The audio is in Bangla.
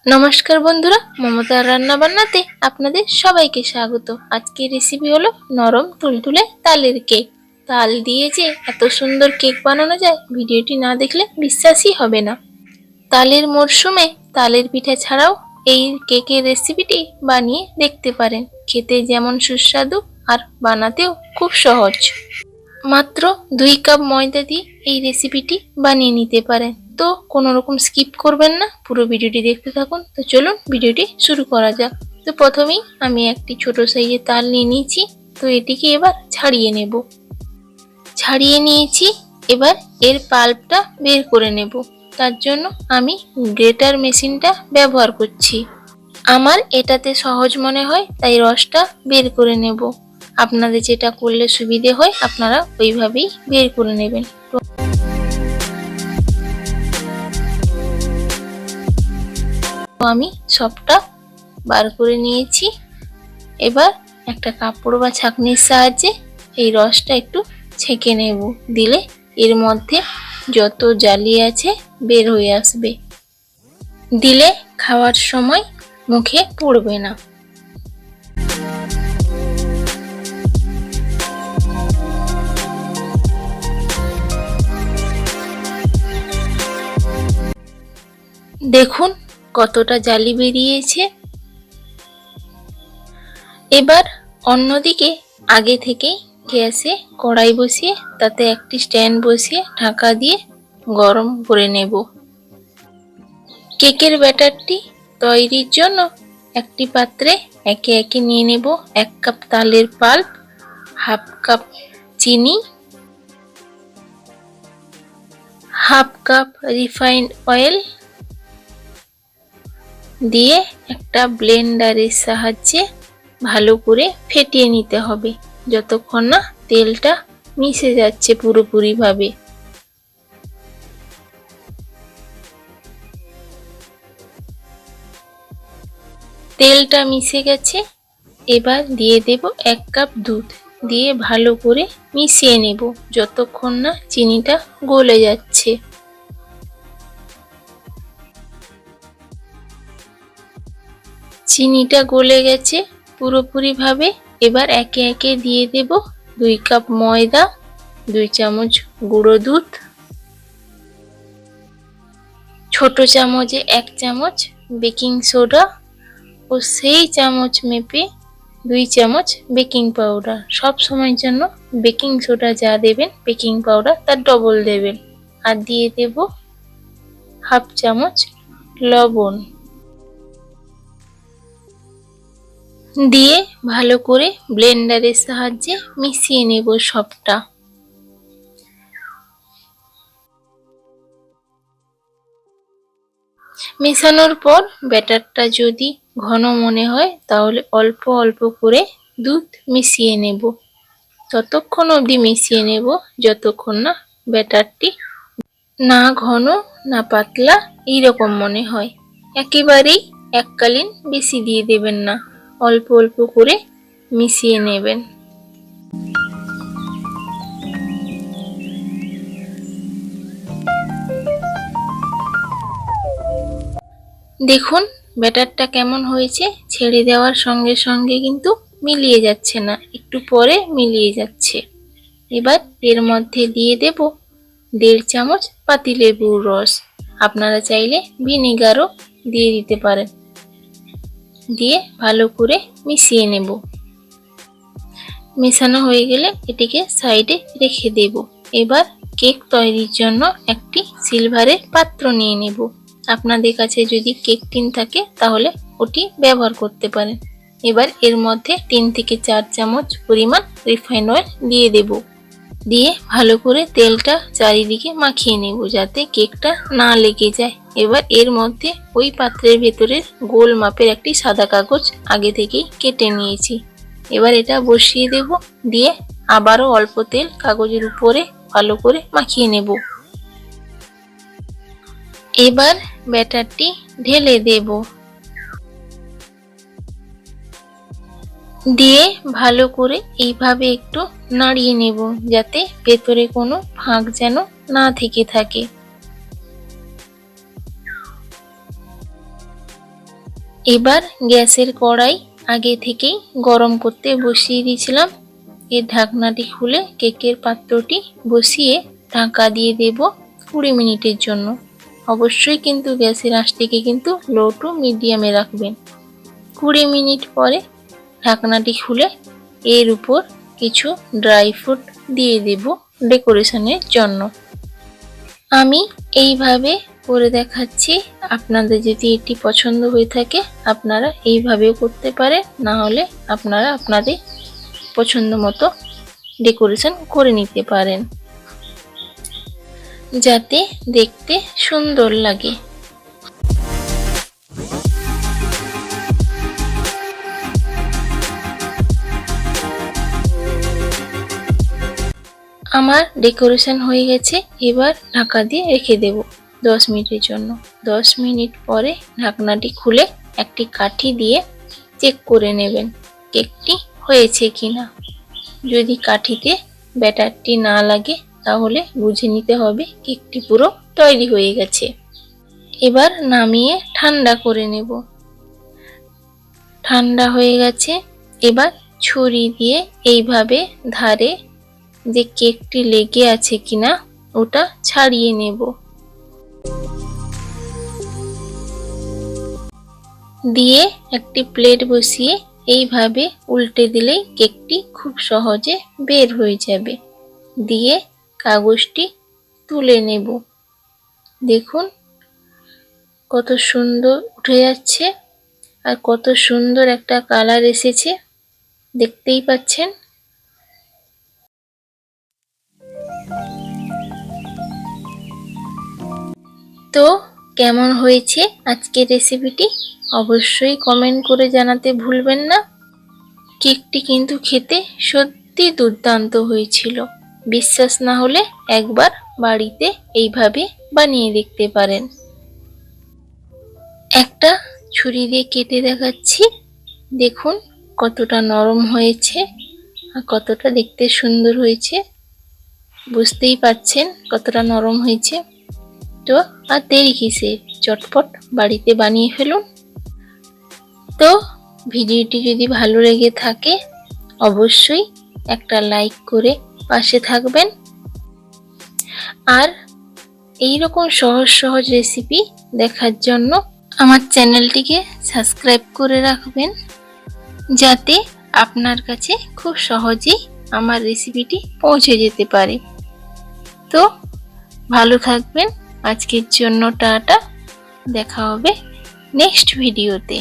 নমস্কার বন্ধুরা, মমতার রান্না বান্নাতে আপনাদের সবাইকে স্বাগত। আজকের রেসিপি হলো নরম তুলতুলে তালের কেক। তাল দিয়ে যে এত সুন্দর কেক বানানো যায়, ভিডিওটি না দেখলে বিশ্বাসই হবে না। তালের মরশুমে তালের পিঠা ছাড়াও এই কেকের রেসিপিটি বানিয়ে দেখতে পারেন। খেতে যেমন সুস্বাদু আর বানাতেও খুব সহজ। মাত্র 2 কাপ ময়দা দিয়ে এই রেসিপিটি বানিয়ে নিতে পারেন। তো কোনো রকম স্কিপ করবেন না, পুরো ভিডিওটি দেখতে থাকুন। তো চলুন ভিডিওটি শুরু করা যাক। তো প্রথমেই আমি একটি ছোট সাইজের তাল নিয়ে নিয়েছি। তো এটিকে এবার ছাড়িয়ে নেব। ছাড়িয়ে নিয়েছি, এবার এর পাল্পটা বের করে নেব। তার জন্য আমি গ্রেটার মেশিনটা ব্যবহার করছি। আমার এটাতে সহজ মনে হয়, তাই রসটা বের করে নেব। আপনাদের যেটা করলে সুবিধে হয় আপনারা ওইভাবেই বের করে নেবেন। আমি সবটা বার করে নিয়েছি। এবার একটা কাপড় বা ছাঁকনির সাহায্যে এই রসটা একটু ছেঁকে নেব। দিলে এর মধ্যে যত জালি আছে বের হয়ে আসবে। দিলে খাওয়ার সময় মুখে পড়বে না। দেখুন কতটা জালি বেরিয়েছে। এবার অন্যদিকে আগে থেকেই গ্যাসে কড়াই বসিয়ে তাতে একটি স্ট্যান্ড বসিয়ে ঢাকা দিয়ে গরম করে নেব। কেকের ব্যাটারটি তৈরির জন্য একটি পাত্রে একে একে নিয়ে নেব 1 কাপ তালের পাল্প, 1/2 কাপ চিনি, 1/2 কাপ রিফাইন্ড অয়েল দিয়ে একটা ব্লেন্ডারের সাহায্যে ভালো করে ফেটিয়ে নিতে হবে, যতক্ষণ না তেলটা মিশে যাচ্ছে পুরোপুরিভাবে। তেলটা মিশে গেছে। এবার দিয়ে দেব 1 কাপ দুধ, দিয়ে ভালো করে মিশিয়ে নেব যতক্ষণ না চিনিটা গলে যাচ্ছে। চিনিটা গলে গেছে পুরোপুরিভাবে। এবার একে একে দিয়ে দেব 2 কাপ ময়দা, 2 চামচ গুঁড়ো দুধ, ছোট চামচে 1 চামচ বেকিং সোডা ও সেই চামচ মেপে 2 চামচ বেকিং পাউডার। সব সময়ের জন্য বেকিং সোডা যা দেবেন বেকিং পাউডার তার ডবল দেবেন। আর দিয়ে দেব 1/2 চামচ লবণ। দিয়ে ভালো করে ব্লেন্ডারের সাহায্যে মিশিয়ে নেব সবটা। মেশানোর পর ব্যাটারটা যদি ঘন মনে হয় তাহলে অল্প অল্প করে দুধ মিশিয়ে নেব। ততক্ষণ অবধি মিশিয়ে নেব যতক্ষণ না ব্যাটারটি না ঘন না পাতলা এইরকম মনে হয়। একেবারেই এককালীন বেশি দিয়ে দেবেন না, অল্প অল্প করে মিশিয়ে নেবেন। দেখুন ব্যাটারটা কেমন হয়েছে। ছেড়ে দেওয়ার সঙ্গে সঙ্গে কিন্তু মিলিয়ে যাচ্ছে না, একটু পরে মিলিয়ে যাচ্ছে। এবার এর মধ্যে দিয়ে দেব 1.5 চামচ পাতিলেবুর রস। আপনারা চাইলে ভিনেগারও দিয়ে দিতে পারেন। দিয়ে ভালো করে মিশিয়ে নেব। মেশানো হয়ে গেলে এটিকে সাইডে রেখে দেব। এবার কেক তৈরির জন্য একটি সিলভারের পাত্র নিয়ে নেব। আপনাদের কাছে যদি কেক টিন থাকে তাহলে ওটি ব্যবহার করতে পারেন। এবার এর মধ্যে 3 থেকে 4 চামচ পরিমাণ রিফাইন্ড অয়েল দিয়ে দেব। দিয়ে ভালো করে তেলটা চারিদিকে মাখিয়ে নেব যাতে কেকটা না লেগে যায়। এবার এর মধ্যে ওই পাত্রের ভেতরে গোল মাপের একটি সাদা কাগজ আগে থেকেই কেটে নিয়েছি। এবার এটা বসিয়ে দেব। দিয়ে আবারও অল্প তেল কাগজের উপরে ভালো করে মাখিয়ে নেব। এবার ব্যাটারটি ঢেলে দেব। দিয়ে ভালো করে এইভাবে একটু নাড়িয়ে নেব যাতে ভেতরে কোনো ফাঁক যেন না থেকে থাকে। এবার গ্যাসের কড়াই আগে থেকেই গরম করতে বসিয়ে দিয়েছিলাম। এর ঢাকনাটি খুলে কেকের পাত্রটি বসিয়ে ঢাকা দিয়ে দেব 20 মিনিটের জন্য। অবশ্যই কিন্তু গ্যাসের আঁচটিকে কিন্তু লো টু মিডিয়ামে রাখবেন। 20 মিনিট পরে ঢাকনাটি খুলে এর উপর কিছু ড্রাই ফ্রুট দিয়ে দেব ডেকোরেশনের জন্য। আমি এইভাবে করে দেখাচ্ছি, আপনাদের যদি এটি পছন্দ হয়ে থাকে আপনারা এইভাবেও করতে পারেন, না হলে আপনারা আপনাদের পছন্দ মতো ডেকোরেশন করে নিতে পারেন যাতে দেখতে সুন্দর লাগে। আমার ডেকোরেশন হয়ে গেছে, এবার ঢাকা দিয়ে রেখে দেব 10 মিনিটের জন্য। 10 মিনিট পরে ঢাকনাটি খুলে একটি কাঠি দিয়ে চেক করে নেবেন কেকটি হয়েছে কিনা। যদি কাঠিতে ব্যাটারটি না লাগে তাহলে বুঝে নিতে হবে কেকটি পুরো তৈরি হয়ে গেছে। এবার নামিয়ে ঠান্ডা করে নেব। ঠান্ডা হয়ে গেছে, এবার ছুরি দিয়ে এইভাবে ধারে যে কেকটি লেগে আছে কিনা ওটা ছাড়িয়ে নেব। দিয়ে একটি প্লেট বসিয়ে এইভাবে উল্টে দিলেই কেকটি খুব সহজে বের হয়ে যাবে। দিয়ে কাগজটি তুলে নেব। দেখুন কত সুন্দর উঠে যাচ্ছে আর কত সুন্দর একটা কালার এসেছে, দেখতেই পাচ্ছেন। তো কেমন হয়েছে আজকের রেসিপিটি অবশ্যই কমেন্ট করে জানাতে ভুলবেন না। কেকটি কিন্তু খেতে সত্যি দুর্দান্ত হয়েছিল। বিশ্বাস না হলে একবার বাড়িতে এইভাবে বানিয়ে দেখতে পারেন। একটা ছুরি দিয়ে কেটে দেখাচ্ছি, দেখুন কতটা নরম হয়েছে আর কতটা দেখতে সুন্দর হয়েছে। বুঝতেই পারছেন কতটা নরম হয়েছে। তো আর দেরি কিসের, চটপট বাড়িতে বানিয়ে ফেলুন। তো ভিডিওটি যদি ভালো লেগে থাকে অবশ্যই একটা লাইক করে পাশে থাকবেন। আর এই রকম সহজ সহজ রেসিপি দেখার জন্য আমার চ্যানেলটিকে সাবস্ক্রাইব করে রাখবেন, যাতে আপনার কাছে খুব সহজেই আমার রেসিপিটি পৌঁছে যেতে পারে। তো ভালো থাকবেন, আজকের জন্য টাটা, দেখা হবে নেক্সট ভিডিওতে।